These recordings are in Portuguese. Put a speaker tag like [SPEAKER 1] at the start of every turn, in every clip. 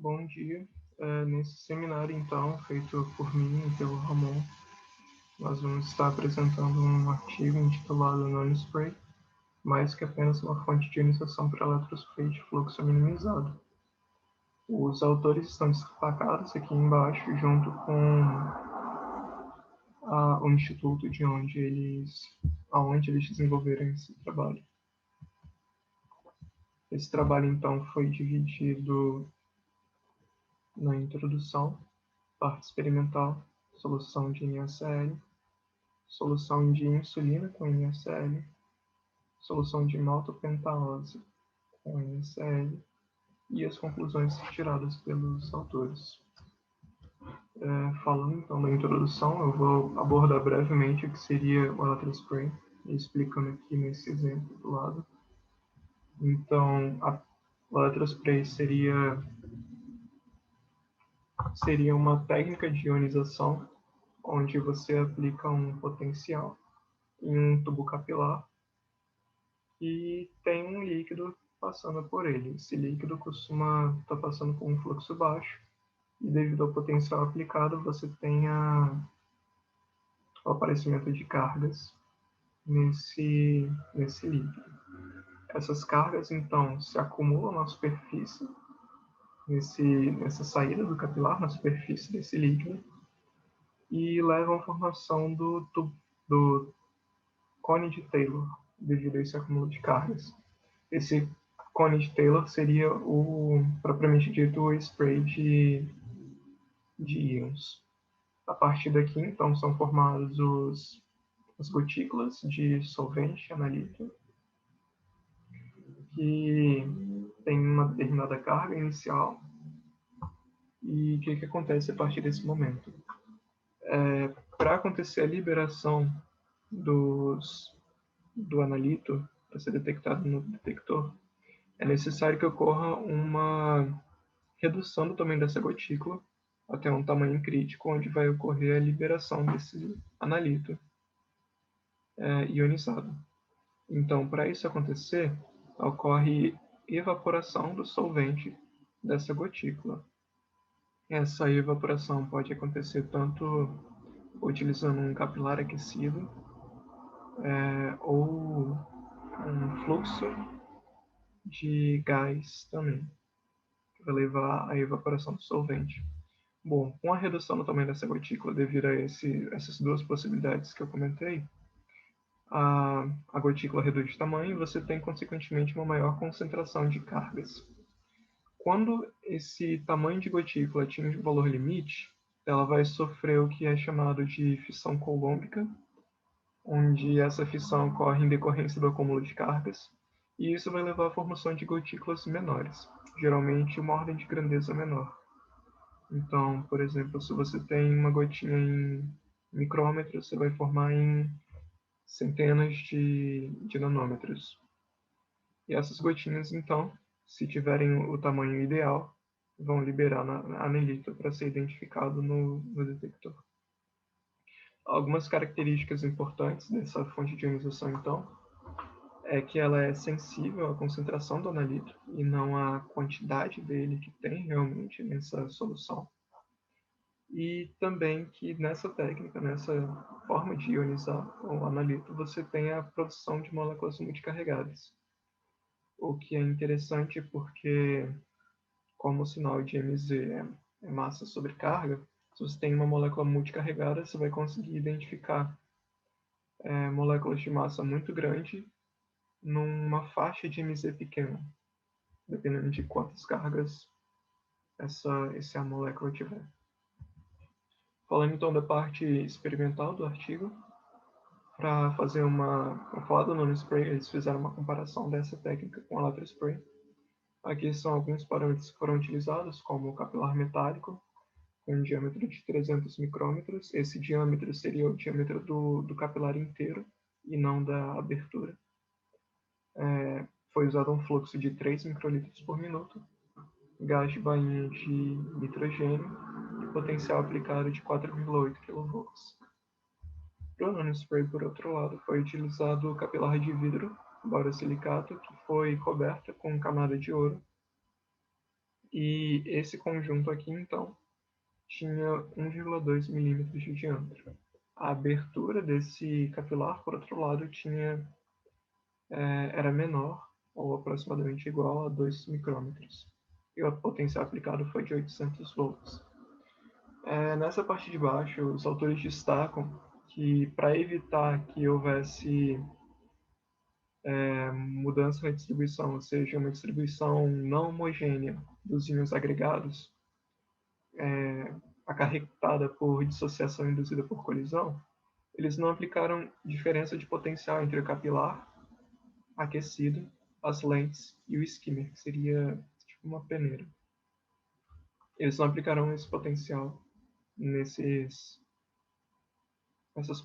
[SPEAKER 1] Bom dia. Nesse seminário, então, feito por mim e pelo Ramon, nós vamos estar apresentando um artigo intitulado Nanospray, mais que apenas uma fonte de ionização para eletrospray de fluxo minimizado. Os autores estão destacados aqui embaixo, junto com o instituto aonde eles desenvolveram esse trabalho. Esse trabalho, então, foi dividido na introdução, parte experimental, solução de NaCl, solução de insulina com NaCl, solução de maltopentalose com NaCl e as conclusões tiradas pelos autores. Falando então da introdução, eu vou abordar brevemente o que seria o eletrospray, explicando aqui nesse exemplo do lado. Então, o eletrospray seria uma técnica de ionização onde você aplica um potencial em um tubo capilar e tem um líquido passando por ele. Esse líquido costuma estar passando por um fluxo baixo e devido ao potencial aplicado você tem o aparecimento de cargas nesse líquido. Essas cargas então se acumulam na superfície, nessa saída do capilar, na superfície desse líquido, e levam à formação do cone de Taylor, devido a esse acúmulo de cargas. Esse cone de Taylor seria propriamente dito, o spray de íons. A partir daqui, então, são formados as gotículas de solvente analítico, que tem uma determinada carga inicial. E o que acontece a partir desse momento? Para acontecer a liberação do analito, para ser detectado no detector, é necessário que ocorra uma redução do tamanho dessa gotícula até um tamanho crítico, onde vai ocorrer a liberação desse analito ionizado. Então, para isso acontecer, ocorre evaporação do solvente dessa gotícula. Essa evaporação pode acontecer tanto utilizando um capilar aquecido ou um fluxo de gás também, que vai levar à evaporação do solvente. Bom, com a redução do tamanho dessa gotícula devido a essas duas possibilidades que eu comentei, a gotícula reduz de tamanho e você tem, consequentemente, uma maior concentração de cargas. Quando esse tamanho de gotícula atinge o valor limite, ela vai sofrer o que é chamado de fissão coulombica, onde essa fissão ocorre em decorrência do acúmulo de cargas, e isso vai levar à formação de gotículas menores, geralmente uma ordem de grandeza menor. Então, por exemplo, se você tem uma gotinha em micrômetros, você vai formar em centenas de nanômetros. E essas gotinhas, então, se tiverem o tamanho ideal, vão liberar anelito para ser identificado no detector. Algumas características importantes dessa fonte de ionização, então, é que ela é sensível à concentração do analito e não à quantidade dele que tem realmente nessa solução. E também que nessa técnica, nessa forma de ionizar o analito, você tem a produção de moléculas multicarregadas. O que é interessante porque, como o sinal de Mz é massa sobre carga, se você tem uma molécula multicarregada, você vai conseguir identificar moléculas de massa muito grande numa faixa de Mz pequena, dependendo de quantas cargas essa molécula tiver. Falando então da parte experimental do artigo, para falar do nanospray, eles fizeram uma comparação dessa técnica com a eletrospray. Aqui são alguns parâmetros que foram utilizados, como o capilar metálico, com um diâmetro de 300 micrômetros. Esse diâmetro seria o diâmetro do capilar inteiro e não da abertura. Foi usado um fluxo de 3 microlitros por minuto, gás de bainha de nitrogênio e potencial aplicado de 4,8 kV. Para o nanospray, por outro lado, foi utilizado o capilar de vidro borosilicato, que foi coberta com camada de ouro E esse conjunto aqui, então, tinha 1,2 milímetros de diâmetro. A abertura desse capilar, por outro lado, era menor, ou aproximadamente igual a 2 micrômetros. E o potencial aplicado foi de 800 volts. Nessa parte de baixo, os autores destacam que, para evitar que houvesse mudança na distribuição, ou seja, uma distribuição não homogênea dos íons agregados, acarretada por dissociação induzida por colisão, eles não aplicaram diferença de potencial entre o capilar aquecido, as lentes e o skimmer, que seria tipo uma peneira. Eles não aplicaram esse potencial nessas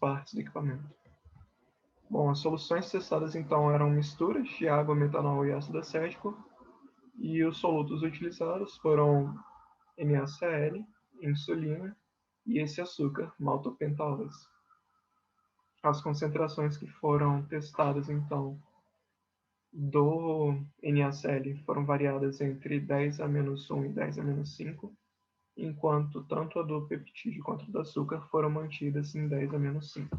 [SPEAKER 1] partes do equipamento. Bom, as soluções testadas então eram misturas de água, metanol e ácido acético, e os solutos utilizados foram NaCl, insulina e esse açúcar, maltopentálase. As concentrações que foram testadas então do NaCl foram variadas entre 10 a menos 1 e 10 a menos 5, enquanto tanto a do peptídeo quanto a do açúcar foram mantidas em 10 a menos 5.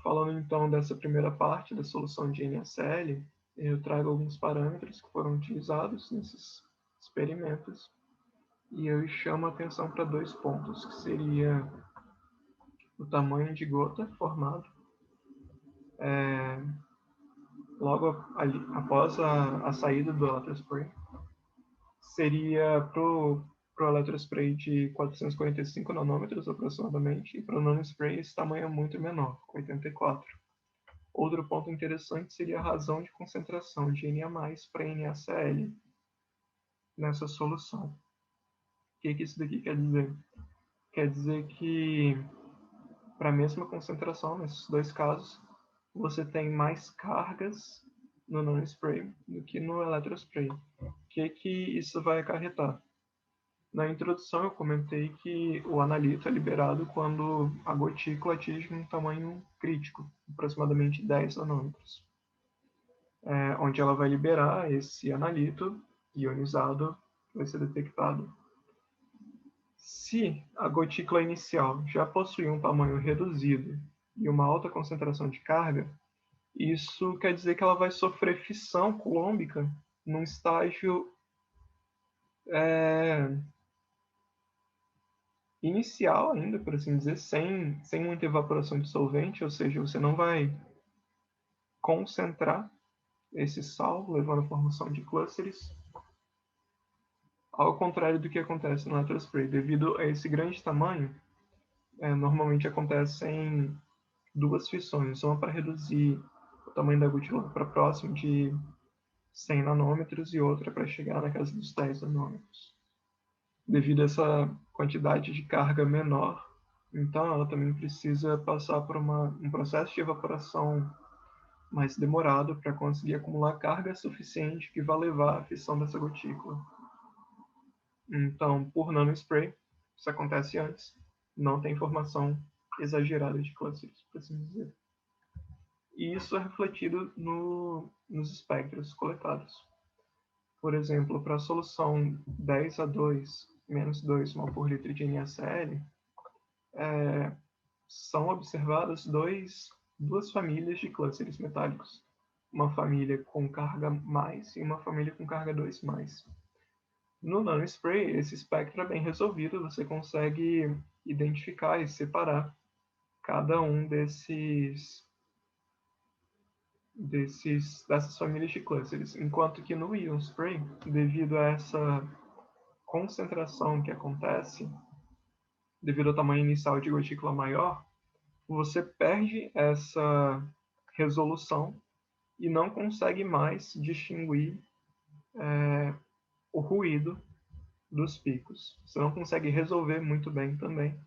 [SPEAKER 1] Falando então dessa primeira parte da solução de NaCl, eu trago alguns parâmetros que foram utilizados nesses experimentos e eu chamo a atenção para 2 pontos, que seria o tamanho de gota formado logo ali, após a saída do electrospray. Seria para o electrospray de 445 nanômetros aproximadamente, e para o nanospray esse tamanho é muito menor, 84. Outro ponto interessante seria a razão de concentração de Na+ para NaCl nessa solução. O que isso daqui quer dizer? Quer dizer que, para a mesma concentração, nesses dois casos, você tem mais cargas no nanospray do que no electrospray. O que isso vai acarretar? Na introdução eu comentei que o analito é liberado quando a gotícula atinge um tamanho crítico, aproximadamente 10 nanômetros, onde ela vai liberar esse analito ionizado que vai ser detectado. Se a gotícula inicial já possui um tamanho reduzido e uma alta concentração de carga, isso quer dizer que ela vai sofrer fissão coulombica num estágio inicial ainda, por assim dizer, sem muita evaporação de solvente, ou seja, você não vai concentrar esse sal, levando à formação de clusters, ao contrário do que acontece no electrospray. Devido a esse grande tamanho, normalmente acontecem duas fissões, uma para reduzir o tamanho da gotícula para próximo de 100 nanômetros e outra para chegar na casa dos 10 nanômetros. Devido a essa quantidade de carga menor, então ela também precisa passar por um processo de evaporação mais demorado para conseguir acumular carga suficiente que vai levar à fissão dessa gotícula. Então, por nanospray, isso acontece antes, não tem formação exagerada de clusters, por assim dizer. E isso é refletido nos espectros coletados. Por exemplo, para a solução 10A2 menos 2 mol por litro de NaCl, são observadas duas famílias de clusters metálicos. Uma família com carga mais e uma família com carga 2 mais. No nanospray, esse espectro é bem resolvido, você consegue identificar e separar cada um dessas famílias de clusters, enquanto que no ion spray, devido a essa concentração que acontece, devido ao tamanho inicial de gotícula maior, você perde essa resolução e não consegue mais distinguir o ruído dos picos. Você não consegue resolver muito bem também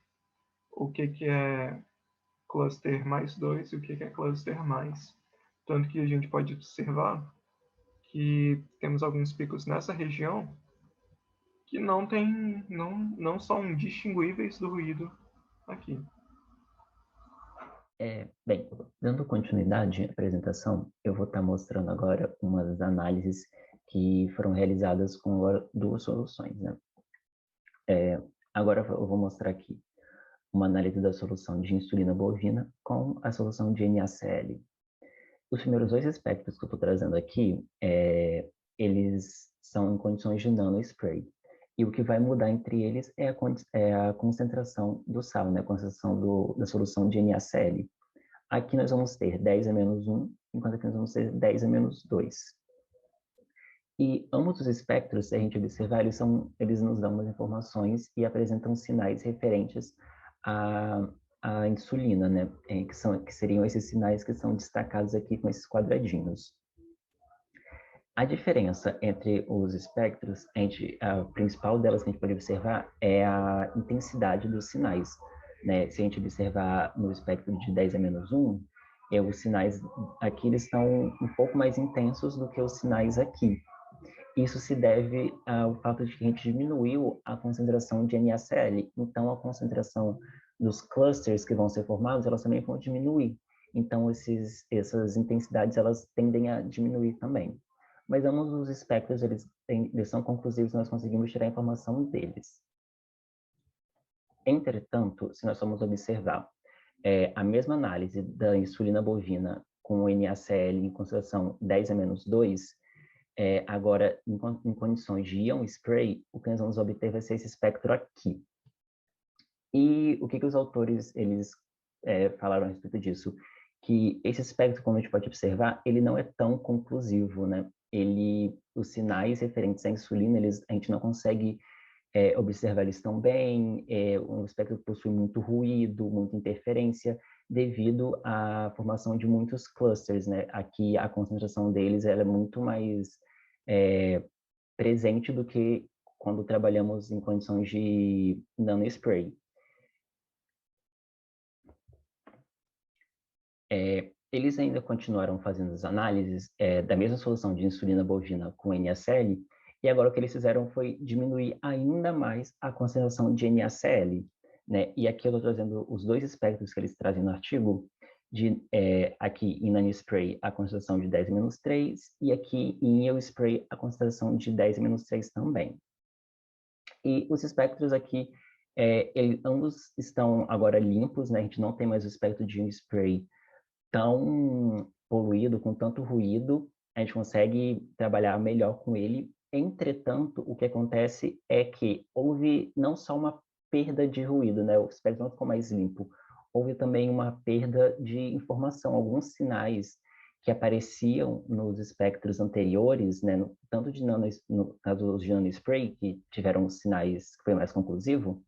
[SPEAKER 1] o que é cluster mais 2 e o que é cluster mais. Tanto que a gente pode observar que temos alguns picos nessa região que não são distinguíveis do ruído aqui.
[SPEAKER 2] Bem, dando continuidade à apresentação, eu vou estar mostrando agora umas análises que foram realizadas com duas soluções, né? Agora eu vou mostrar aqui uma análise da solução de insulina bovina com a solução de NaCl. Os primeiros dois espectros que eu estou trazendo aqui, eles são em condições de nanospray. E o que vai mudar entre eles é a concentração do sal, né? A concentração da solução de NaCl. Aqui nós vamos ter 10 a menos 1, enquanto aqui nós vamos ter 10 a menos 2. E ambos os espectros, se a gente observar, eles nos dão umas informações e apresentam sinais referentes à insulina, né? Que seriam esses sinais que são destacados aqui com esses quadradinhos. A diferença entre os espectros, a principal delas que a gente pode observar é a intensidade dos sinais, né? Se a gente observar no espectro de 10 a menos 1, os sinais aqui eles estão um pouco mais intensos do que os sinais aqui. Isso se deve ao fato de que a gente diminuiu a concentração de NaCl, então a concentração dos clusters que vão ser formados, elas também vão diminuir. Então essas intensidades elas tendem a diminuir também. Mas ambos os espectros eles são conclusivos, nós conseguimos tirar a informação deles. Entretanto, se nós formos observar a mesma análise da insulina bovina com o NaCl em concentração 10 a menos 2, agora, em condições de ion spray, o que nós vamos obter vai ser esse espectro aqui. E o que os autores eles falaram a respeito disso? Que esse espectro, como a gente pode observar, ele não é tão conclusivo, né? Os sinais referentes à insulina, a gente não consegue observar eles tão bem, o espectro possui muito ruído, muita interferência, devido à formação de muitos clusters, né? Aqui a concentração deles ela é muito mais presente do que quando trabalhamos em condições de nanospray. Eles ainda continuaram fazendo as análises da mesma solução de insulina bovina com NaCl, e agora o que eles fizeram foi diminuir ainda mais a concentração de NaCl, né? E aqui eu estou trazendo os dois espectros que eles trazem no artigo, aqui em nanospray a concentração de 10 a menos 3, e aqui em iospray a concentração de 10 a menos 3 também. E os espectros aqui, ambos estão agora limpos, né? A gente não tem mais o espectro de iospray tão poluído, com tanto ruído, a gente consegue trabalhar melhor com ele. Entretanto, o que acontece é que houve não só uma perda de ruído, né? O espectro não ficou mais limpo, houve também uma perda de informação, alguns sinais que apareciam nos espectros anteriores, né? Tanto no caso dos de nanospray, que tiveram sinais que foi mais conclusivo,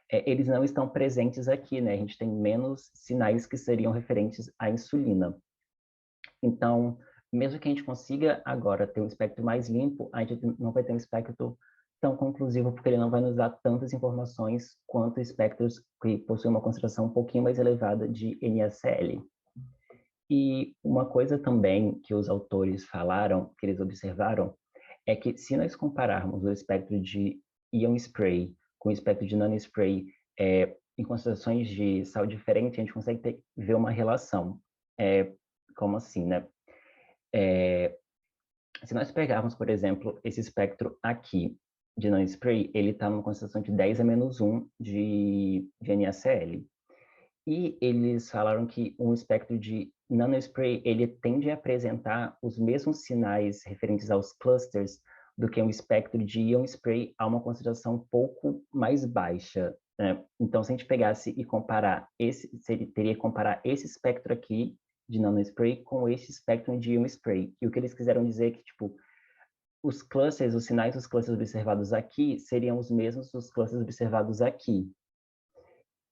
[SPEAKER 2] eles não estão presentes aqui, né? A gente tem menos sinais que seriam referentes à insulina. Então, mesmo que a gente consiga agora ter um espectro mais limpo, a gente não vai ter um espectro tão conclusivo, porque ele não vai nos dar tantas informações quanto espectros que possuem uma concentração um pouquinho mais elevada de NaCl. E uma coisa também que os autores falaram, que eles observaram, é que se nós compararmos o espectro de ion spray com o espectro de nanospray em concentrações de sal diferente, a gente consegue ver uma relação. Como assim, né? Se nós pegarmos, por exemplo, esse espectro aqui de nanospray, ele está numa concentração de 10 a menos 1 de NaCl. E eles falaram que um espectro de nanospray, ele tende a apresentar os mesmos sinais referentes aos clusters do que um espectro de ion spray a uma concentração um pouco mais baixa, né? Então, se a gente pegasse e comparar teria que comparar esse espectro aqui de nanospray com esse espectro de ion spray. E o que eles quiseram dizer é que, tipo, os sinais dos clusters observados aqui seriam os mesmos dos clusters observados aqui.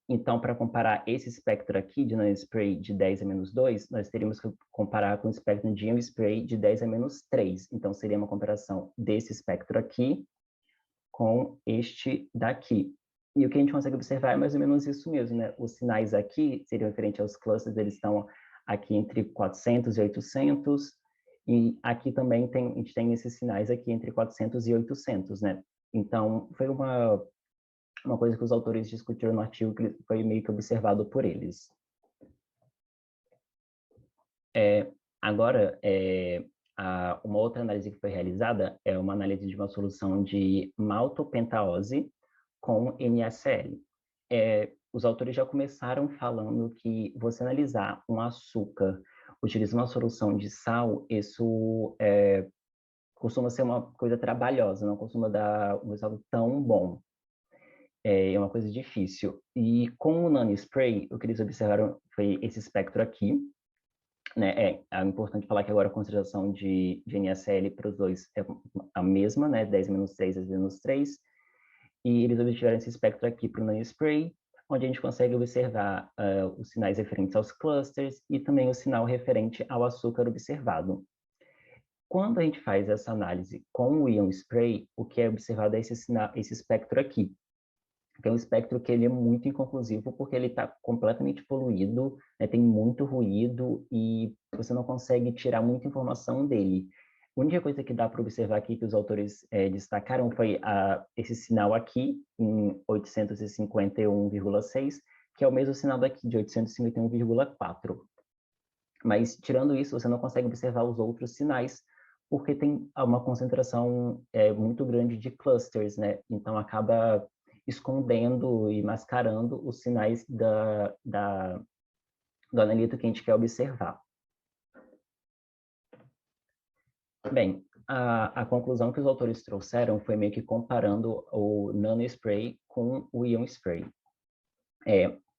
[SPEAKER 2] Então, para comparar esse espectro aqui de nanospray de 10 a menos 2, nós teríamos que comparar com o espectro de iospray de 10 a menos 3. Então, seria uma comparação desse espectro aqui com este daqui. E o que a gente consegue observar é mais ou menos isso mesmo, né? Os sinais aqui seriam referentes aos clusters, eles estão aqui entre 400 e 800, e aqui também a gente tem esses sinais aqui entre 400 e 800, né? Então, foi uma coisa que os autores discutiram no artigo que foi meio que observado por eles. Agora, Uma outra análise que foi realizada é uma análise de uma solução de maltopentaose com NaCl. Os autores já começaram falando que você analisar um açúcar utilizando uma solução de sal, isso costuma ser uma coisa trabalhosa, não costuma dar um resultado tão bom. É uma coisa difícil. E com o nanospray, o que eles observaram foi esse espectro aqui, né? É importante falar que agora a concentração de NaCl para os dois é a mesma, né? 10-3, 10-3. E eles obtiveram esse espectro aqui para o nanospray, onde a gente consegue observar os sinais referentes aos clusters e também o sinal referente ao açúcar observado. Quando a gente faz essa análise com o Ion Spray, o que é observado é esse espectro aqui, que é um espectro que ele é muito inconclusivo porque ele está completamente poluído, né, tem muito ruído e você não consegue tirar muita informação dele. A única coisa que dá para observar aqui que os autores destacaram foi esse sinal aqui, em 851,6, que é o mesmo sinal daqui, de 851,4. Mas, tirando isso, você não consegue observar os outros sinais, porque tem uma concentração muito grande de clusters, né? Então, acaba escondendo e mascarando os sinais do analito que a gente quer observar. Bem, a conclusão que os autores trouxeram foi meio que comparando o nanospray com o ion spray.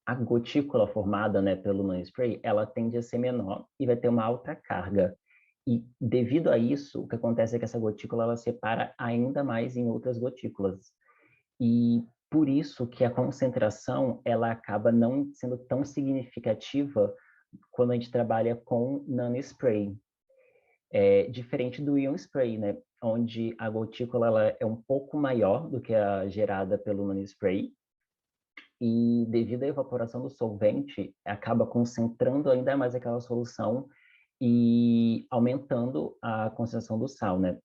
[SPEAKER 2] A gotícula formada, né, pelo nanospray, ela tende a ser menor e vai ter uma alta carga. E devido a isso, o que acontece é que essa gotícula ela separa ainda mais em outras gotículas. E por isso que a concentração ela acaba não sendo tão significativa quando a gente trabalha com nanospray. Diferente do ion spray, né, onde a gotícula ela é um pouco maior do que a gerada pelo nanospray, e devido à evaporação do solvente, acaba concentrando ainda mais aquela solução e aumentando a concentração do sal, né?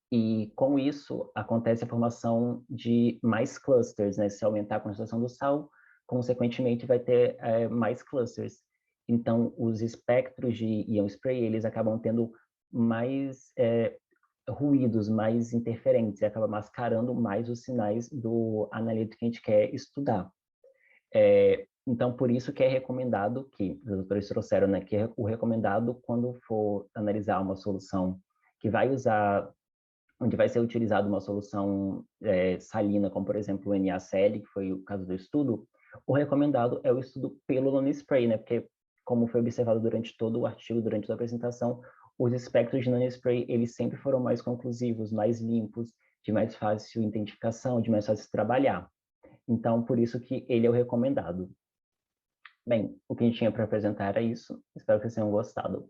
[SPEAKER 2] E com isso acontece a formação de mais clusters, né? Se aumentar a concentração do sal, consequentemente vai ter mais clusters. Então, os espectros de ion spray, eles acabam tendo mais ruídos, mais interferentes, e acaba mascarando mais os sinais do analito que a gente quer estudar. Então, por isso que é recomendado que, os autores trouxeram, né, que é o recomendado quando for analisar uma solução que vai usar, onde vai ser utilizada uma solução salina, como por exemplo o NaCl, que foi o caso do estudo, o recomendado é o estudo pelo nanospray, né, porque como foi observado durante todo o artigo, durante toda a apresentação, os espectros de nanospray, eles sempre foram mais conclusivos, mais limpos, de mais fácil identificação, de mais fácil trabalhar. Então, por isso que ele é o recomendado. Bem, o que a gente tinha para apresentar era isso. Espero que vocês tenham gostado.